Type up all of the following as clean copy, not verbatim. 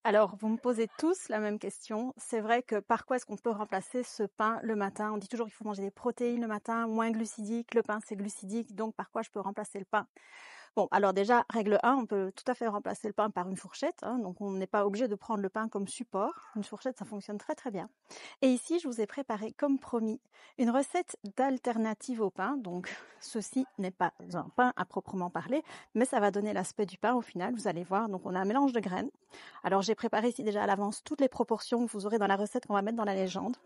Alors, vous me posez tous la même question. C'est vrai que par quoi est-ce qu'on peut remplacer ce pain le matin? On dit toujours qu'il faut manger des protéines le matin, moins glucidique. Le pain, c'est glucidique, donc par quoi je peux remplacer le pain? Bon, alors déjà, règle 1, on peut tout à fait remplacer le pain par une fourchette, hein, donc on n'est pas obligé de prendre le pain comme support. Une fourchette, ça fonctionne très très bien. Et ici, je vous ai préparé, comme promis, une recette d'alternative au pain. Donc, ceci n'est pas un pain à proprement parler, mais ça va donner l'aspect du pain au final, vous allez voir. Donc, on a un mélange de graines. Alors, j'ai préparé ici déjà à l'avance toutes les proportions que vous aurez dans la recette qu'on va mettre dans la légende.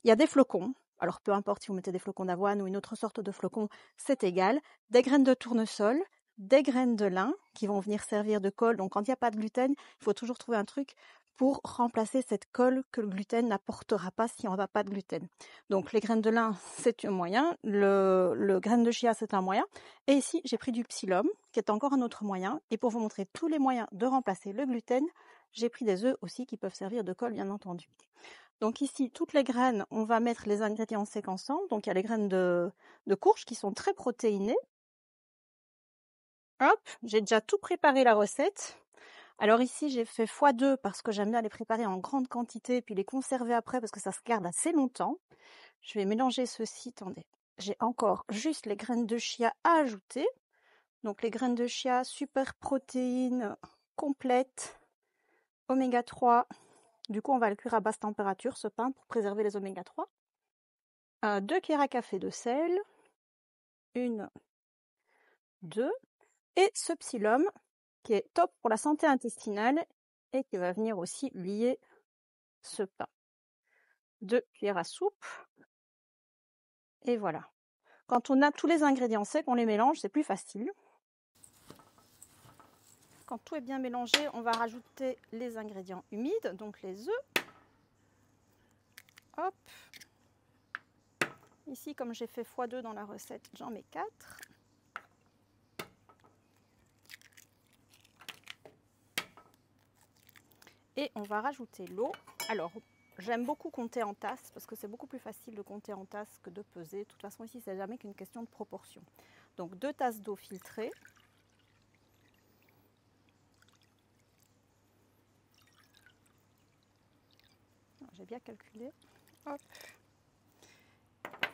Il y a des flocons. Alors, peu importe si vous mettez des flocons d'avoine ou une autre sorte de flocons, c'est égal. Des graines de tournesol, des graines de lin qui vont venir servir de colle. Donc, quand il n'y a pas de gluten, il faut toujours trouver un truc pour remplacer cette colle que le gluten n'apportera pas si on n'a pas de gluten. Donc, les graines de lin, c'est un moyen. Le graine de chia, c'est un moyen. Et ici, j'ai pris du psyllium, qui est encore un autre moyen. Et pour vous montrer tous les moyens de remplacer le gluten, j'ai pris des œufs aussi qui peuvent servir de colle, bien entendu. Donc ici, toutes les graines, on va mettre les ingrédients secs ensemble. Donc, il y a les graines de courge qui sont très protéinées. Hop, j'ai déjà tout préparé la recette. Alors ici, j'ai fait x2 parce que j'aime bien les préparer en grande quantité et puis les conserver après parce que ça se garde assez longtemps. Je vais mélanger ceci. Attendez, j'ai encore juste les graines de chia à ajouter. Donc les graines de chia, super protéines complètes, oméga 3. Du coup, on va le cuire à basse température, ce pain, pour préserver les oméga 3. 2 cuillères à café de sel. 1, 2. Et ce psyllium, qui est top pour la santé intestinale et qui va venir aussi lier ce pain. 2 cuillères à soupe. Et voilà. Quand on a tous les ingrédients secs, on les mélange, c'est plus facile. Quand tout est bien mélangé, on va rajouter les ingrédients humides, donc les œufs. Hop. Ici, comme j'ai fait x2 dans la recette, j'en mets 4. Et on va rajouter l'eau. Alors, j'aime beaucoup compter en tasses parce que c'est beaucoup plus facile de compter en tasses que de peser. De toute façon, ici, c'est jamais qu'une question de proportion. Donc, 2 tasses d'eau filtrée. J'ai bien calculé. Hop.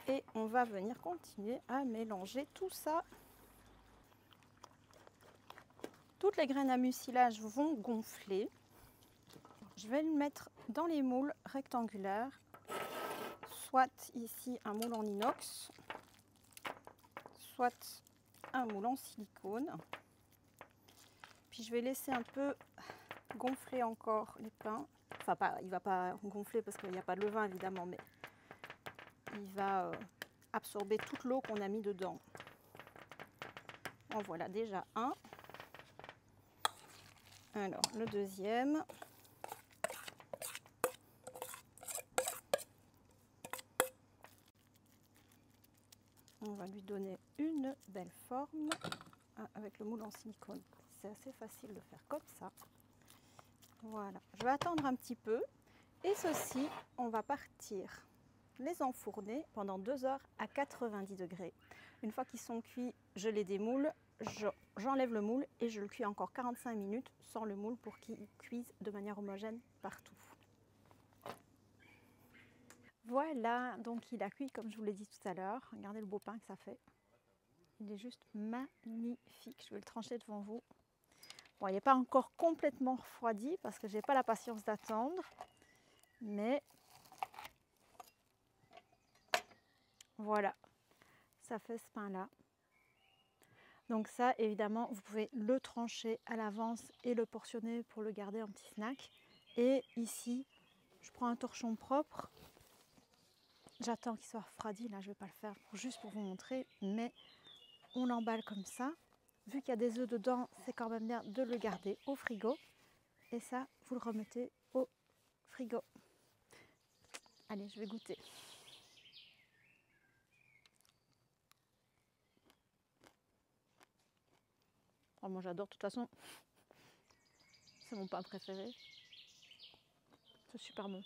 Et on va venir continuer à mélanger tout ça. Toutes les graines à mucilage vont gonfler. Je vais le mettre dans les moules rectangulaires, soit ici un moule en inox, soit un moule en silicone. Puis je vais laisser un peu gonfler encore les pains. Enfin, il ne va pas gonfler parce qu'il n'y a pas de levain évidemment, mais il va absorber toute l'eau qu'on a mis dedans. En voilà déjà un. Alors le deuxième. On va lui donner une belle forme avec le moule en silicone. C'est assez facile de faire comme ça. Voilà, je vais attendre un petit peu. Et ceci, on va partir les enfourner pendant 2 heures à 90 degrés. Une fois qu'ils sont cuits, je les démoule, j'enlève le moule et je le cuis encore 45 minutes sans le moule pour qu'il cuise de manière homogène partout. Voilà, donc il a cuit comme je vous l'ai dit tout à l'heure. Regardez le beau pain que ça fait. Il est juste magnifique. Je vais le trancher devant vous. Bon, il n'est pas encore complètement refroidi parce que je n'ai pas la patience d'attendre. Mais voilà, ça fait ce pain-là. Donc ça, évidemment, vous pouvez le trancher à l'avance et le portionner pour le garder en petit snack. Et ici, je prends un torchon propre. J'attends qu'il soit refroidi. Là, je ne vais pas le faire juste pour vous montrer. Mais on l'emballe comme ça. Vu qu'il y a des œufs dedans, c'est quand même bien de le garder au frigo. Et ça, vous le remettez au frigo. Allez, je vais goûter. Oh, moi, j'adore. De toute façon, c'est mon pain préféré. C'est super bon.